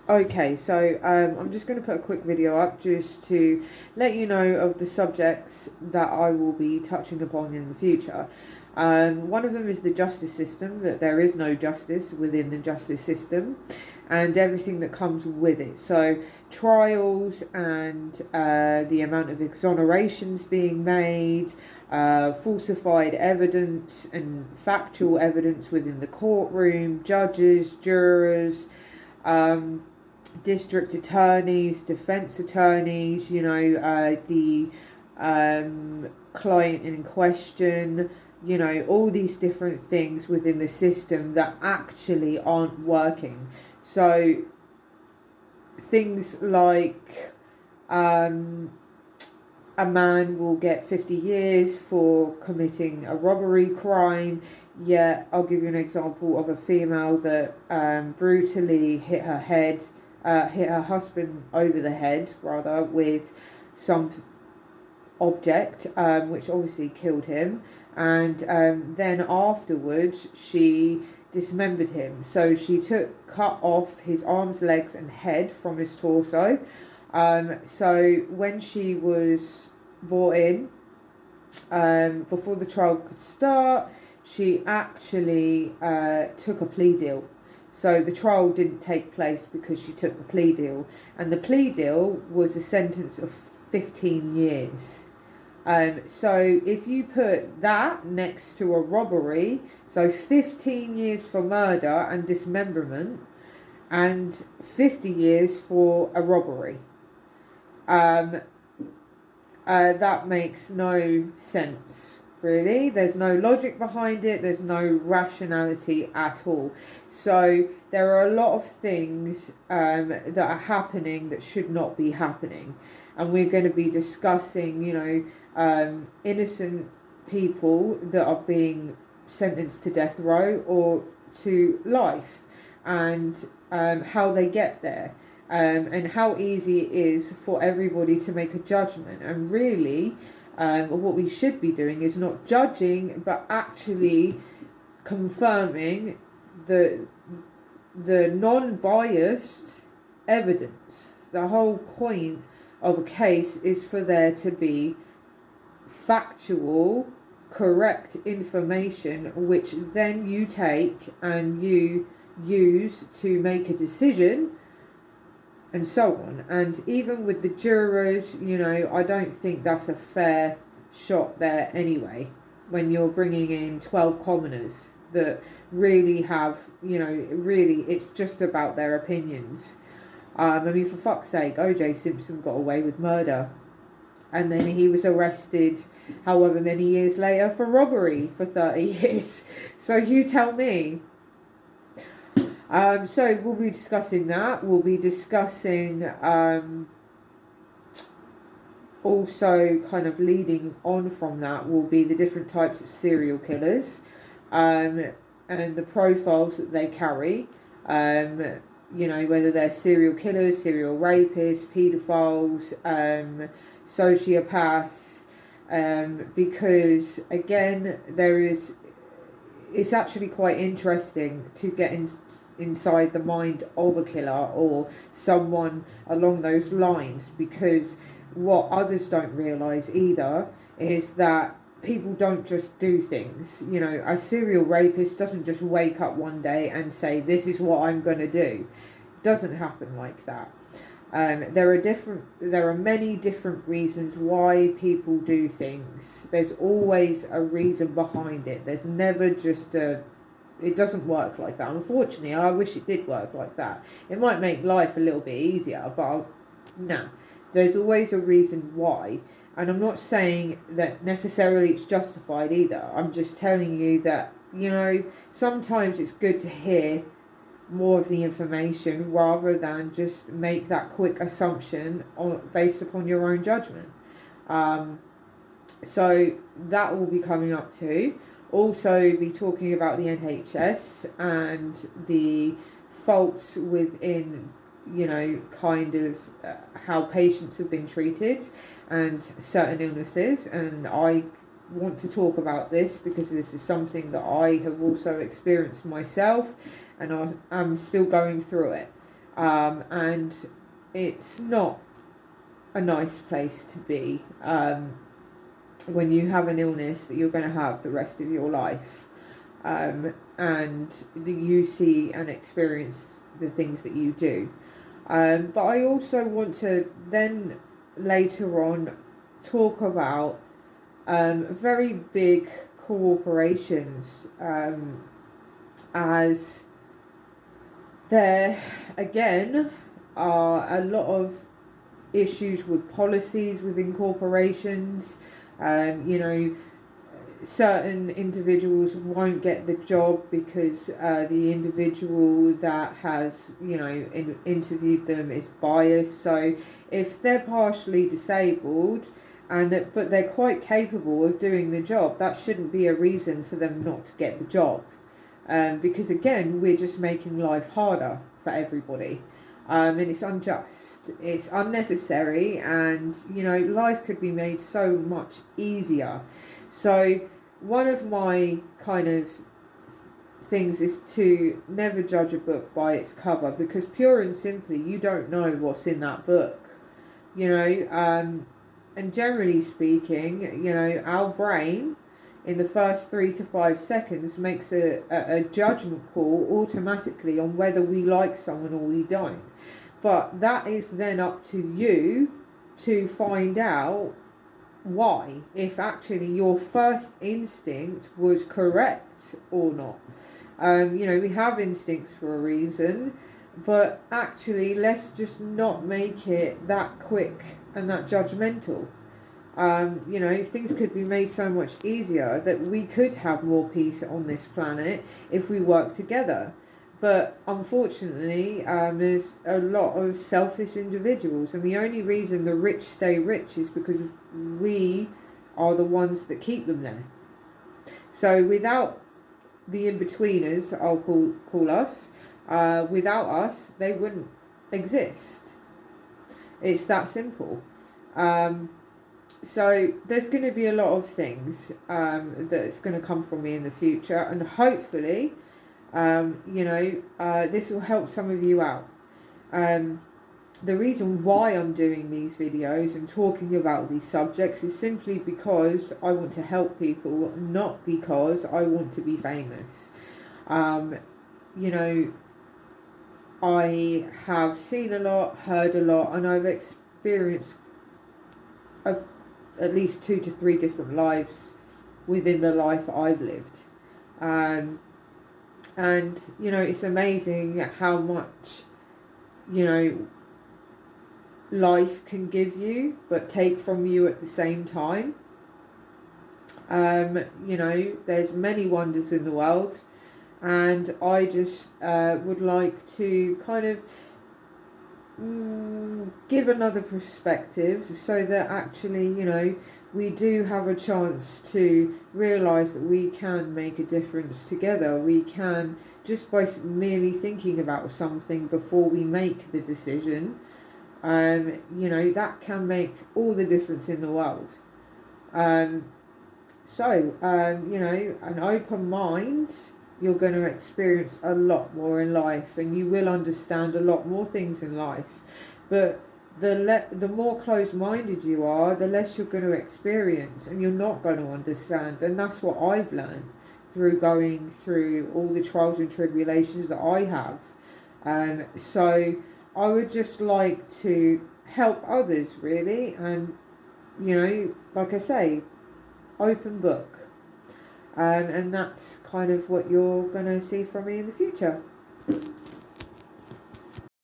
Okay, so I'm just going to put a quick video up just to let you know of the subjects that I will be touching upon in the future. One of them is the justice system, that there is no justice within the justice system, and everything that comes with it. So, trials and the amount of exonerations being made, falsified evidence and factual evidence within the courtroom, judges, jurors. District attorneys, defense attorneys, the client in question, all these different things within the system that actually aren't working. So things like a man will get 50 years for committing a robbery crime. Yet, I'll give you an example of a female that brutally hit her husband over the head, rather, with some object, which obviously killed him. And then afterwards, she dismembered him. So she cut off his arms, legs, and head from his torso. So when she was brought in, before the trial could start, she actually took a plea deal. So the trial didn't take place because she took the plea deal. And the plea deal was a sentence of 15 years. So if you put that next to a robbery, so 15 years for murder and dismemberment, and 50 years for a robbery. That makes no sense, really. There's no logic behind it. There's no rationality at all. So there are a lot of things that are happening that should not be happening. And we're going to be discussing, innocent people that are being sentenced to death row or to life, and how they get there. And how easy it is for everybody to make a judgment. And really, what we should be doing is not judging, but actually confirming the non-biased evidence. The whole point of a case is for there to be factual, correct information, which then you take and you use to make a decision, and so on. And even with the jurors, I don't think that's a fair shot there anyway, when you're bringing in 12 commoners that really have, really it's just about their opinions. For fuck's sake, O.J. Simpson got away with murder, and then he was arrested however many years later for robbery for 30 years. So you tell me. So we'll be discussing that. We'll be discussing also, kind of leading on from that, will be the different types of serial killers, and the profiles that they carry. Whether they're serial killers, serial rapists, paedophiles, sociopaths, because again, it's actually quite interesting to get inside the mind of a killer or someone along those lines, because what others don't realise either is that people don't just do things. A serial rapist doesn't just wake up one day and say, this is what I'm going to do. It doesn't happen like that. There are many different reasons why people do things. There's always a reason behind it. There's never just it doesn't work like that. Unfortunately, I wish it did work like that. It might make life a little bit easier, but no. There's always a reason why. And I'm not saying that necessarily it's justified either. I'm just telling you that, sometimes it's good to hear more of the information rather than just make that quick assumption based upon your own judgment. So that will be coming up too. Also be talking about the NHS and the faults within, how patients have been treated and certain illnesses. And I want to talk about this because this is something that I have also experienced myself, and I'm still going through it. And it's not a nice place to be when you have an illness that you're going to have the rest of your life, and you see and experience the things that you do. But I also want to then later on talk about very big corporations, as there again are a lot of issues with policies within corporations. Certain individuals won't get the job because the individual that has, interviewed them is biased. So if they're partially disabled but they're quite capable of doing the job, that shouldn't be a reason for them not to get the job. Because again, we're just making life harder for everybody. And it's unjust, it's unnecessary, and life could be made so much easier. So one of my kind of things is to never judge a book by its cover, because pure and simply you don't know what's in that book, and generally speaking, our brain in the first 3 to 5 seconds makes a judgment call automatically on whether we like someone or we don't. But that is then up to you to find out why, if actually your first instinct was correct or not. We have instincts for a reason, but actually let's just not make it that quick and that judgmental. Things could be made so much easier, that we could have more peace on this planet if we work together. But unfortunately, there's a lot of selfish individuals, and the only reason the rich stay rich is because we are the ones that keep them there. So without the in-betweeners, I'll call us, without us, they wouldn't exist. It's that simple. So there's going to be a lot of things that's going to come from me in the future, and hopefully this will help some of you out. The reason why I'm doing these videos and talking about these subjects is simply because I want to help people, not because I want to be famous. I have seen a lot, heard a lot, and I've experienced at least 2 to 3 different lives within the life I've lived. And it's amazing how much, life can give you, but take from you at the same time. There's many wonders in the world, and I just would like to kind of give another perspective, so that actually, we do have a chance to realise that we can make a difference together. We can, just by merely thinking about something before we make the decision, that can make all the difference in the world. An open mind, you're going to experience a lot more in life, and you will understand a lot more things in life. But the more closed-minded you are, the less you're going to experience, and you're not going to understand. And that's what I've learned through going through all the trials and tribulations that I have. So I would just like to help others, really, and like I say, open book. And that's kind of what you're going to see from me in the future.